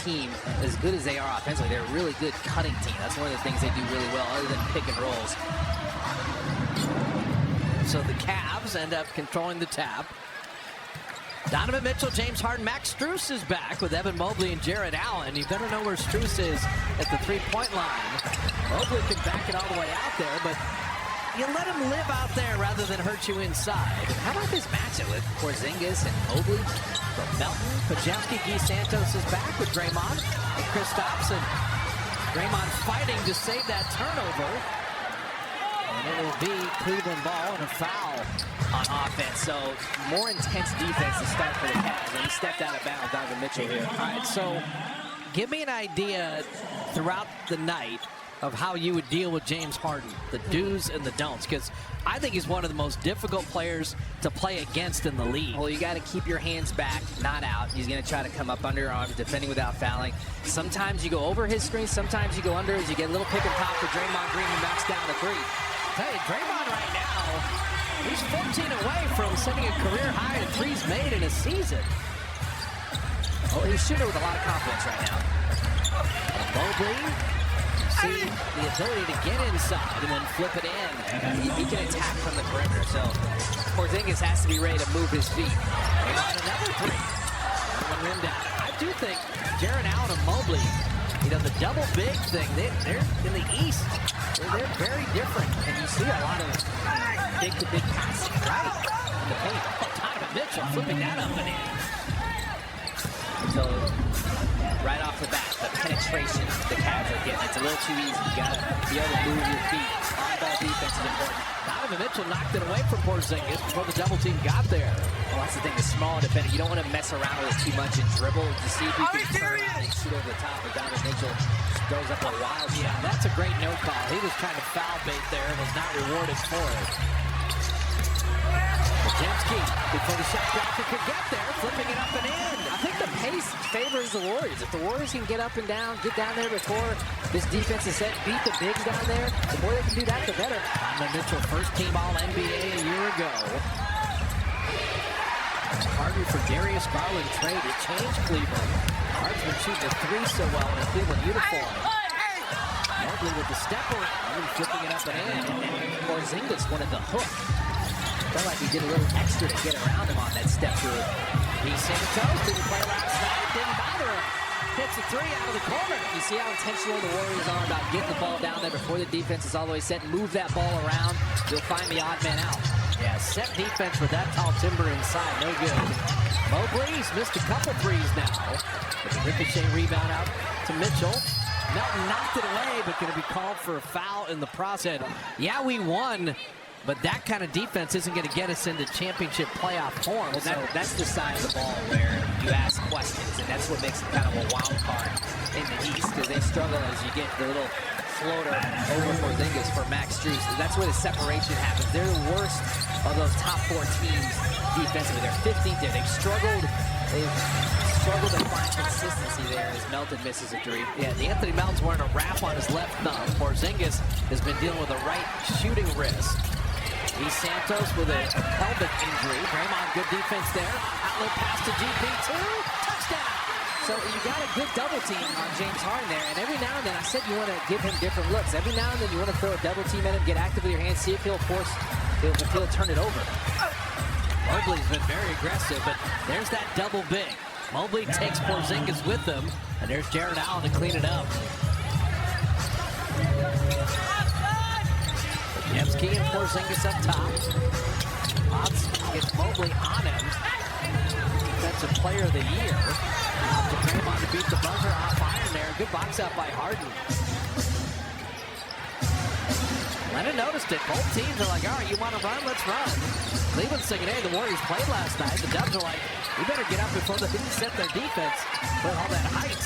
team, as good as they are offensively, they're a really good cutting team. That's one of the things they do really well, other than pick and rolls. So the Cavs end up controlling the tap. Donovan Mitchell, James Harden, Max Strus is back with Evan Mobley and Jared Allen. You better know where Strus is at the three-point line. Mobley can back it all the way out there, but you let him live out there rather than hurt you inside. How about this matchup with Porzingis and Mobley? From Melton, Pajemski, Guy Santos is back with Draymond and Kristaps, and Draymond fighting to save that turnover. And it will be Cleveland ball and a foul On offense, so more intense defense to start for the Cavs. And he stepped out of bounds, Donovan Mitchell here. All right, so give me an idea throughout the night of how you would deal with James Harden, the do's and the don'ts, because I think he's one of the most difficult players to play against in the league. Well, you got to keep your hands back, not out. He's going to try to come up under your arms, defending without fouling. Sometimes you go over his screen, sometimes you go under as you get a little pick and pop for Draymond Green and backs down the three. Hey, Draymond right now, he's 14 away from setting a career high in threes made in a season. Oh, he's shooting with a lot of confidence right now. And Mobley, see the ability to get inside and then flip it in. He can attack from the perimeter, so Porzingis has to be ready to move his feet. And another three. One rim down. I do think Jared Allen and Mobley, you know, the double big thing, they're in the East. They're very different, and you see a lot of big-to-big passing right in the paint. Oh, Donovan Mitchell flipping that up and in. So, right off the bat, the penetration the Cavs are getting, it's a little too easy. You gotta be able to move your feet. On-ball defense is important. Donovan Mitchell knocked it away from Porzingis before the double team got there. Well, that's the thing, the small defender, you don't want to mess around with it too much and dribble to see if you can turn around and shoot over the top. But Donovan Mitchell throws up a wild shot. Yeah, that's a great no call. He was trying to foul bait there and was not rewarded for it. Pajemski, before the shot blocker could get there, flipping it up and in. I think the pace favors the Warriors. If the Warriors can get up and down, get down there before this defense is set, beat the bigs down there, the more they can do that, the better. Donovan Mitchell, first team All-NBA a year ago. Harden for Darius Garland trade. It changed Cleveland. Harden's been shooting the three so well in a Cleveland uniform. Mobley with the step around, flipping it up and in. And Porzingis wanted the hook. Felt like he did a little extra to get around him on that step through. Guy Santos didn't play last night, didn't bother him. Hits a three out of the corner. You see how intentional the Warriors are about getting the ball down there before the defense is all the way set. Move that ball around. You'll find the odd man out. Yeah, set defense with that tall timber inside. No good. Mobley's missed a couple threes now. But the ricochet rebound out to Mitchell. Melton knocked it away, but going to be called for a foul in the process. Yeah, we won, but that kind of defense isn't going to get us into championship playoff form. Well, that's the side of the ball where you ask questions, and that's what makes it kind of a wild card in the East, because they struggle as you get the little floater over Porzingis for Max Strus. That's where the separation happens. They're the worst of those top four teams defensively. They're 15th there. They've struggled to find consistency there as Melton misses a three. Yeah, Anthony Melton's wearing a wrap on his left thumb. Porzingis has been dealing with a right shooting wrist. Guy Santos with a pelvic injury. Draymond, good defense there. Outlet pass to GP2. Touchdown! So you got a good double team on James Harden there, and every now and then, I said you want to give him different looks. Every now and then you want to throw a double team at him, get active with your hands, see if he'll turn it over. Mobley's been very aggressive, but there's that double big. Mobley takes Porzingis with him, and there's Jared Allen to clean it up. Pajemski and Porzingis up top. Potts gets Mobley on him. Defensive player of the year. To Draymond to beat the buzzer off iron there. Good box out by Harden. Leonard noticed it. Both teams are like, all right, you want to run? Let's run. Cleveland's thinking, hey, the Warriors played last night. The Dubs are like, we better get up before they set their defense for all that height.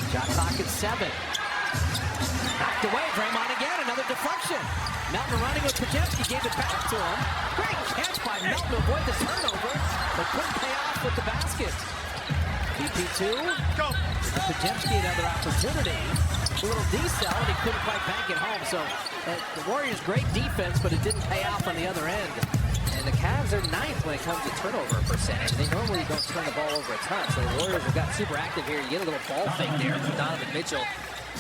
Shot clock at 7. Knocked away. Draymond again. Another deflection. Melton running with Pajemski. Gave it back to him. Great catch by Melton to avoid the turnover, but couldn't pay off with the basket. BP2. Go. Pajemski another opportunity. A little decel, and he couldn't quite bank it home. So the Warriors' great defense, but it didn't pay off on the other end. And the Cavs are 9th when it comes to turnover percentage. They normally don't turn the ball over a ton, so the Warriors have got super active here. You get a little ball fake there from Donovan Mitchell,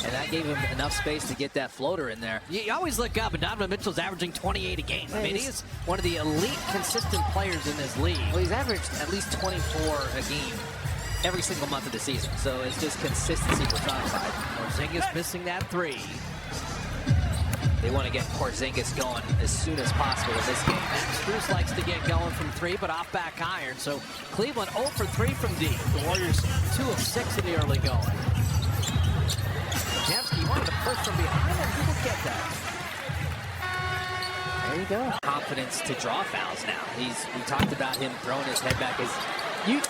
and that gave him enough space to get that floater in there. You always look up, and Donovan Mitchell's averaging 28 a game. I mean, he's one of the elite, consistent players in this league. Well, he's averaged at least 24 a game every single month of the season, so it's just consistency personified. Porzingis missing that three. They want to get Porzingis going as soon as possible in this game. Strus likes to get going from three, but off back iron. So Cleveland 0 for 3 from deep. The Warriors 2 of 6 in the early going. Jamski wanted to push from behind, and he will get that. There you go. Confidence to draw fouls now. We talked about him throwing his head back.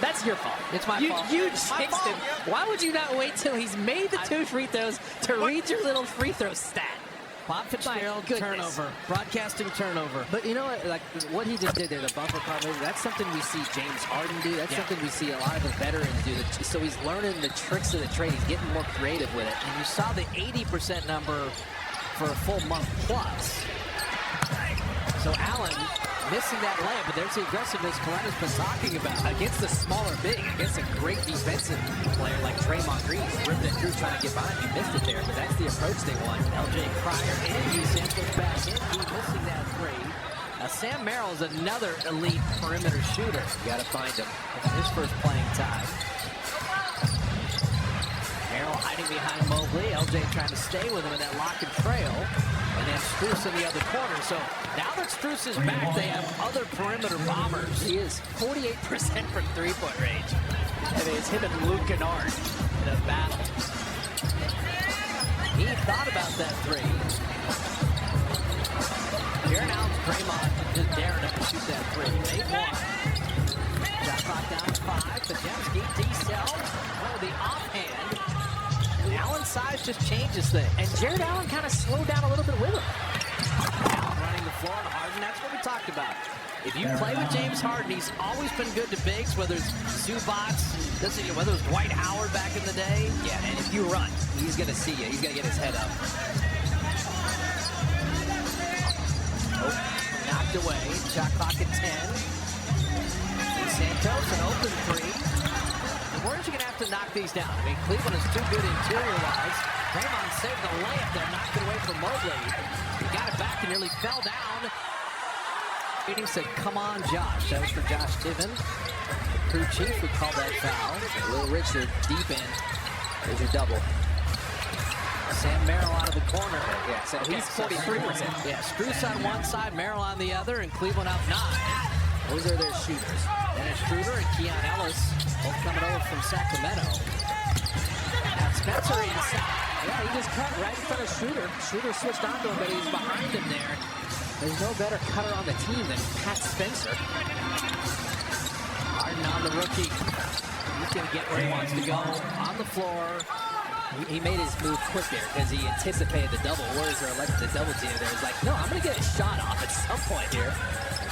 That's your fault. It's my fault. You jinxed him. Why would you not wait till he's made the 2 free throws to read your little free throw stat? Bob Fitzgerald turnover, broadcasting turnover. But you know what? Like what he just did there, the bumper car move, that's something we see James Harden do. That's something we see a lot of the veterans do. So he's learning the tricks of the trade. He's getting more creative with it. And you saw the 80% number for a full month plus. So Allen missing that layup, but there's the aggressiveness Corinne's been talking about. Against a smaller big, against a great defensive player like Draymond Green, ripped it through trying to get behind. He missed it there, but that's the approach they want. LJ Cryer and he Santos back in. He missing that three. Sam Merrill is another elite perimeter shooter. You got to find him. It's his first playing time. Merrill hiding behind Mobley. LJ trying to stay with him in that lock and trail. And then Strus in the other corner. So now that Strus is back, they have other perimeter bombers. He is 48% from three-point range. I mean, it's him and Luke Kennard in a battle. He thought about that three. Here now, Draymond just daring him to shoot that three. Made one. Shot clock down to 5. Podziemski, D-cell. Oh, the offhand. Allen's size just changes things. And Jared Allen kind of slowed down a little bit with him. Allen running the floor and Harden, that's what we talked about. If you play with James Harden, he's always been good to bigs, whether it's Zubac, whether it's Dwight Howard back in the day. Yeah, and if you run, he's going to see you. He's going to get his head up. Oh, knocked away. Shot clock at 10. Santos, an open three. The Warriors are going to have to knock these down. I mean, Cleveland is too good interior-wise. Draymond saved the layup there, knocked it away from Mobley. He got it back and nearly fell down. Meeting said, come on, Josh. That was for Josh Tiven. The crew chief would call that foul. Little Richard, deep end. There's your double. Sam Merrill out of the corner. Yeah, so he's 43%. Yeah, Strus on one side, Merrill on the other, and Cleveland up 9. Those are their shooters. Dennis Schroeder and Keon Ellis, both coming over from Sacramento. Now Spencer inside. Yeah, he just cut right in front of Schroeder. Schroeder switched onto him, but he's behind him there. There's no better cutter on the team than Pat Spencer. Harden on the rookie. He's going to get where he wants to go. On the floor. He made his move quick there because he anticipated the double. Warriors are elected the double team there. He's like, no, I'm going to get a shot off at some point here.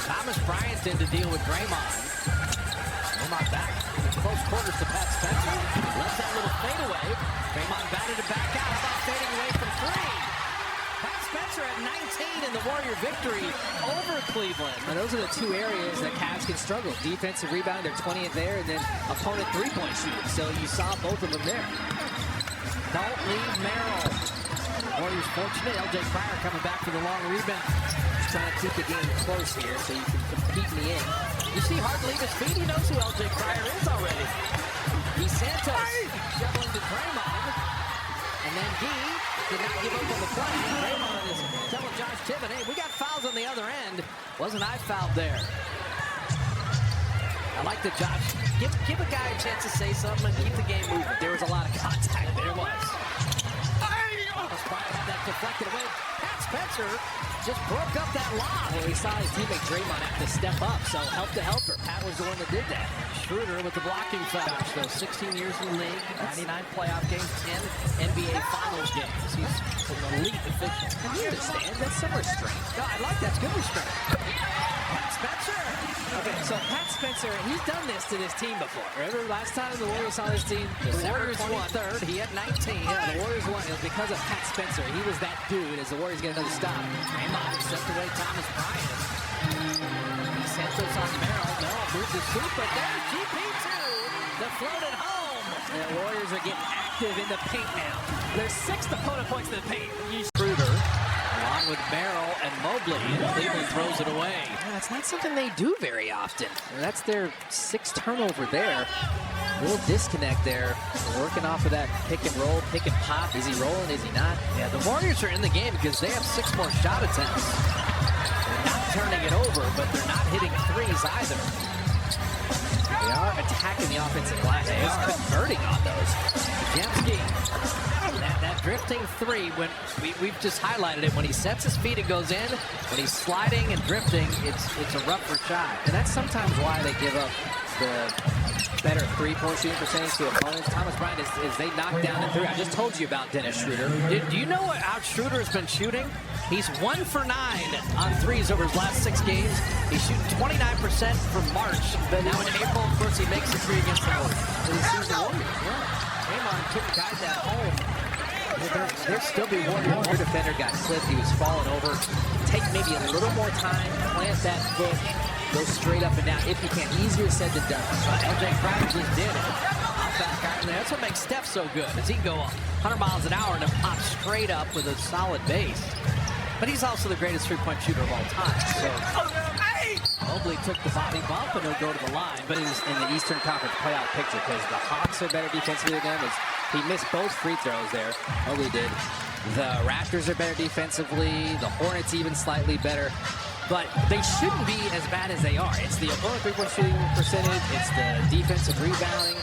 Thomas Bryant's in to deal with Draymond. Draymond back in close quarters to Pat Spencer. Left that little fadeaway. Draymond batted it back out. Stop fading away from 3. Pat Spencer at 19 in the Warrior victory over Cleveland. And those are the two areas that Cavs can struggle. Defensive rebound, they're 20th there, and then opponent three-point shooting. So you saw both of them there. Don't leave Merrill. Warriors fortunate. LJ Cryer coming back for the long rebound. Just trying to keep the game close here so you can compete in the end. You see Harden leave his feet. He knows who LJ Cryer is already. He's Santos shoveling to Draymond. And then Gee did not give up on the play. Draymond is telling Josh Tiven, hey, we got fouls on the other end. Wasn't I fouled there? I like the Josh. Give a guy a chance to say something and keep the game moving. There was a lot of contact. There was. Bryant had that deflected away. Pat Spencer just broke up that lob. Well, he saw his teammate Draymond have to step up, so help the helper. Pat was the one that did that. Schroeder with the blocking foul. So 16 years in the league, 99 playoff games, 10 NBA Finals games. He's an elite official. Can you understand? That's some restraint. No, I like that. It's good restraint. Pat Spencer. Okay, so Pat Spencer, he's done this to this team before. Remember last time the Warriors saw this team? The Warriors won. Third. He had 19. Yeah, the Warriors won. It was because of Pat Spencer. He was that dude as the Warriors get another stop. Draymond sent away Thomas Bryant. Santos on Merrill. Merrill moves his shoot, but there's GP2. The float at home. The Warriors are getting active in the paint now. There's 6 opponent points in the paint. Schroeder, along with Merrill and Mobley, and Cleveland throws it away. Yeah, it's not something they do very often. That's their 6th turnover there. A little disconnect there. Working off of that pick and roll, pick and pop. Is he rolling? Is he not? Yeah, the Warriors are in the game because they have 6 more shot attempts. They're not turning it over, but they're not hitting threes either. They are attacking the offensive glass. They are converting on those. Jamski, that drifting three, when we've just highlighted it, when he sets his feet, it goes in. When he's sliding and drifting, it's a rougher shot. And that's sometimes why they give up the better three-point shooting percentage to opponents. Thomas Bryant is they knock down the three. I just told you about Dennis Schroeder. Do you know how Schroeder has been shooting? He's 1 for 9 on threes over his last 6 games. He's shooting 29% from March. But now in April, of course, he makes a 3 against the Warriors. He sees the Warriors. Yeah. Draymond couldn't guide that home. There'll still be Warriors. Your defender got clipped. He was falling over. Take maybe a little more time. Plant that foot. Go straight up and down if you can. Easier said than done. LJ Crowder just did it. Back out there. That's what makes Steph so good, is he can go 100 miles an hour and then pop straight up with a solid base. But he's also the greatest three-point shooter of all time. So Mobley took the body bump and he'll go to the line. But he's in the Eastern Conference playoff picture because the Hawks are better defensively than him. He missed both free throws there. Mobley did. The Raptors are better defensively. The Hornets even slightly better. But they shouldn't be as bad as they are. It's the opponent three-point shooting percentage. It's the defensive rebounding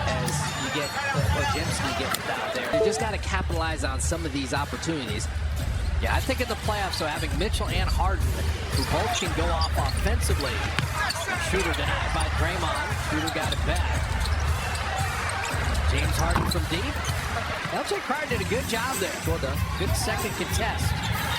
as you get Ojimski getting out there. You just got to capitalize on some of these opportunities. Yeah, I think in the playoffs, so having Mitchell and Harden, who both can go off offensively. Shooter denied by Draymond. Shooter got it back. James Harden from deep. LJ Crowder did a good job there. Well done. Good second contest.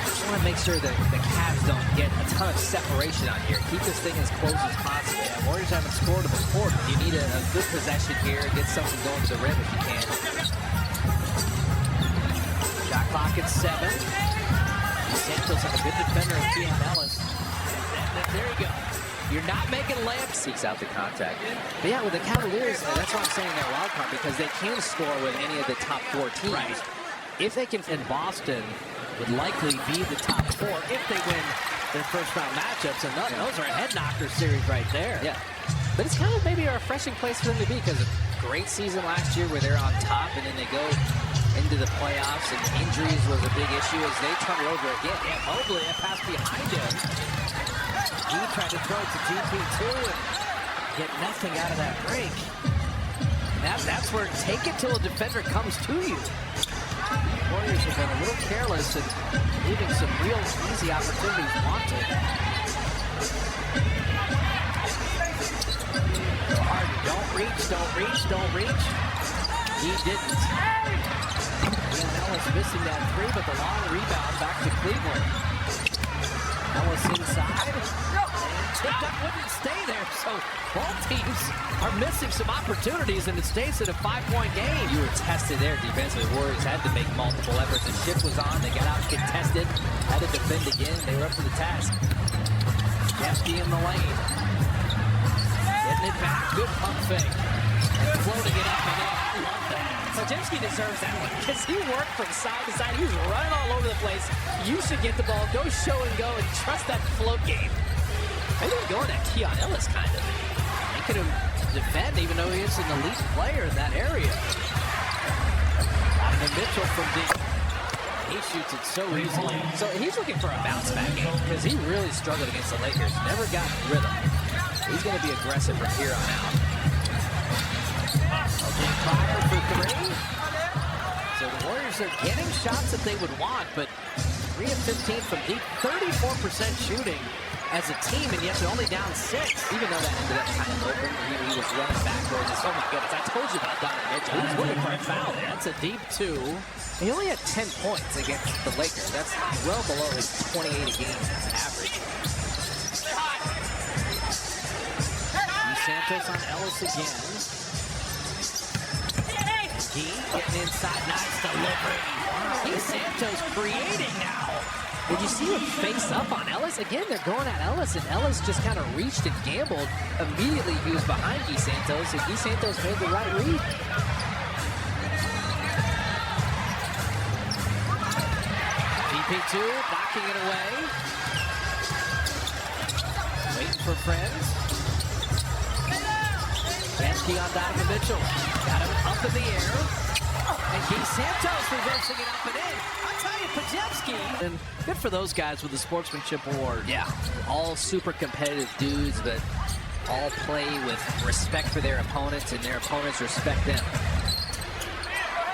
Just want to make sure that the Cavs don't get a ton of separation on here. Keep this thing as close as possible. Yeah, Warriors haven't scored in the quarter. You need a good possession here. Get something going to the rim if you can. Shot clock at 7. Santos has a good defender in Keon Ellis. There you go. You're not making layups. Seeks out the contact. But yeah, with the Cavaliers, that's why I'm saying they're wild card, because they can score with any of the top 4 teams. Right. If they can, in Boston, would likely be the top 4 if they win their first round matchups. And those are a head knocker series right there. Yeah. But it's kind of maybe a refreshing place for them to be, because a great season last year where they're on top and then they go into the playoffs and injuries was a big issue as they turn it over again. Yeah, Mobley, a pass behind him. He tried to throw it to GP2 and get nothing out of that break. That's where take it till a defender comes to you. Warriors have been a little careless and leaving some real easy opportunities wanted. Harden, don't reach. He didn't. And Ellis missing that 3, but the long rebound back to Cleveland. Ellis inside. And tipped up, wouldn't stay there. So both teams are missing some opportunities, and it stays at a 5-point game. You were tested there defensively. The Warriors had to make multiple efforts. The shift was on. They got out contested. Had to defend again. They were up to the task. Jeffy in the lane. Getting it back. Good pump fake. And floating it up and in. I love that. Ojimski deserves that one because he worked from side to side. He was running all over the place. You should get the ball, go show and go, and trust that float game. Maybe they're going at Keon Ellis, kind of. He could have defended, even though he is an elite player in that area. Donovan Mitchell from deep. He shoots it so easily. So he's looking for a bounce back game because he really struggled against the Lakers. Never got rhythm. He's going to be aggressive from here on out. Crowder for 3. So the Warriors are getting shots that they would want, but 3 of 15 from deep, 34% shooting as a team, and yet they're only down 6. Even though that ended up kind of open, he was running backwards. Oh my goodness, I told you about Donovan Mitchell. He was looking for a foul there. That's a deep 2. He only had 10 points against the Lakers. That's well below his 28 a game average. Santos on Ellis again. He getting inside, nice delivery. He's Santos creating now. Did you see him face up on Ellis? Again, they're going at Ellis, and Ellis just kind of reached and gambled. Immediately, he was behind Guy Santos, and Guy Santos made the right read. GP2 knocking it away. Waiting for friends. Bansky on Donovan Mitchell. Got him up in the air. And Guy Santos reversing it up and in. I'll tell you, Podziemski. And good for those guys with the sportsmanship award. Yeah, all super competitive dudes, but all play with respect for their opponents, and their opponents respect them.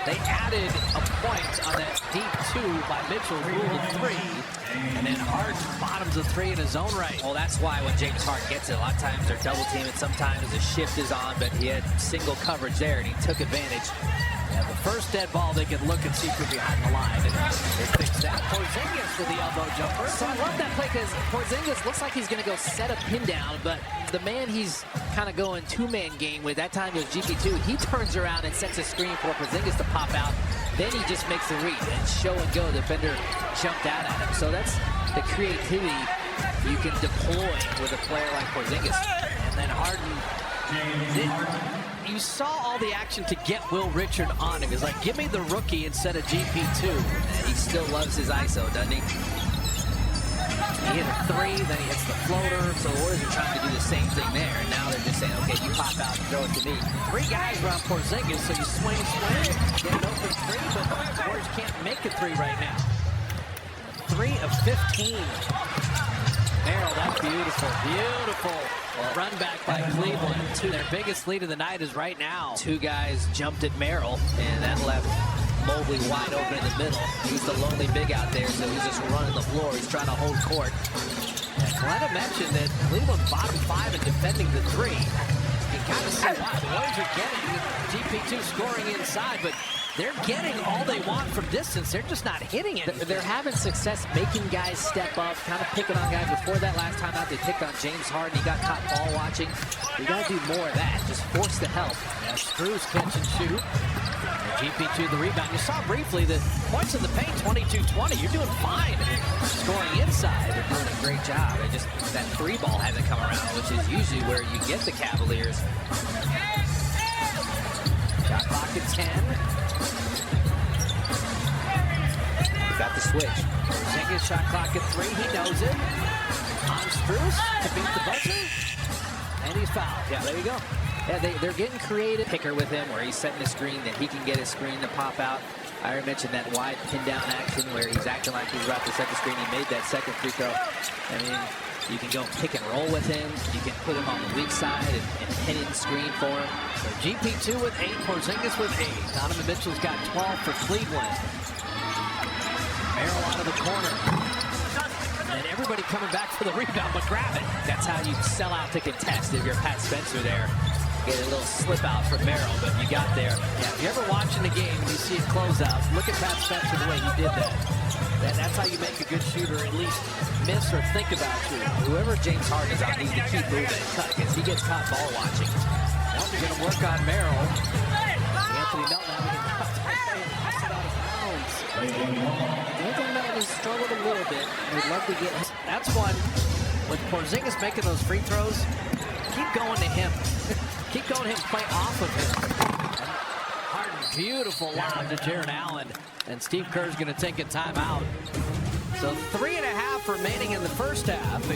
They added a point on that deep two by Mitchell, rule of three. And then Hart bottoms a three in his own right. Well, that's why when James Hart gets it, a lot of times they're double teaming. Sometimes a shift is on, but he had single coverage there, and he took advantage. Yeah, the first dead ball, they could look and see who behind the line. And they fixed that. Porzingis with the elbow jumper. So I love that play because Porzingis looks like he's going to go set a pin down, but the man he's kind of going two-man game with, that time it was GP2, he turns around and sets a screen for Porzingis to pop out. Then he just makes the read and show and go. The defender jumped out at him. So that's the creativity you can deploy with a player like Porzingis. And then Harden, you saw all the action to get Will Richard on him. He's like, give me the rookie instead of GP2. And he still loves his ISO, doesn't he? He hit a three, then he hits the floater. So the Warriors are trying to do the same thing there, and now they're just saying, okay, you pop out and throw it to me. Three guys around Porzingis, so you swing, get an open three, but the Warriors can't make a three right now. 3 of 15. Merrill, that's beautiful, beautiful. Run back by Cleveland. Their biggest lead of the night is right now. Two guys jumped at Merrill, and that left Mobley wide open in the middle. He's the lonely big out there, so he's just running the floor. He's trying to hold court. Glenna mentioned that Cleveland bottom 5 in defending the three. You kind of see why. The Warriors are getting GP2 scoring inside, but they're getting all they want from distance. They're just not hitting it. They're having success making guys step up, kind of picking on guys. Before that last time out, they picked on James Harden. He got caught ball watching. We got to do more of that. Just force the help. Yeah, Strus catch and shoot. GP2 the rebound. You saw briefly the points in the paint, 22-20. You're doing fine scoring inside. They're doing a great job. They just, that three ball hasn't come around, which is usually where you get the Cavaliers. Shot clock at 10. Got the switch. Porzingis shot clock at 3. He knows it. On Strus to beat the buzzer. And he's fouled. Yeah, there you go. Yeah, they're getting creative. Picker with him where he's setting a screen that he can get his screen to pop out. I already mentioned that wide pin down action where he's acting like he's about to set the screen. He made that second free throw. I mean, you can go pick and roll with him. You can put him on the weak side and pin in screen for him. So GP2 with 8, Porzingis with 8. Donovan Mitchell's got 12 for Cleveland. Merrill out of the corner. And everybody coming back for the rebound, but grab it. That's how you sell out to contest if you're Pat Spencer there. Get a little slip out from Merrill, but you got there. Yeah, if you're ever watching the game, you see it close out. Look at Pat Spencer the way he did that. That's how you make a good shooter at least miss or think about shooting. Whoever James Harden is on needs to keep moving and cut because he gets caught ball watching. Now we're going to work on Merrill. Anthony Melton having a tough time passing out of bounds. Anthony Melton has struggled a little bit. We'd love to get him. That's one. With Porzingis making those free throws, keep going to him. Keep going to him, play off of him. Harden, beautiful lob to Jared Allen. And Steve Kerr's going to take a timeout. So 3.5 remaining in the first half.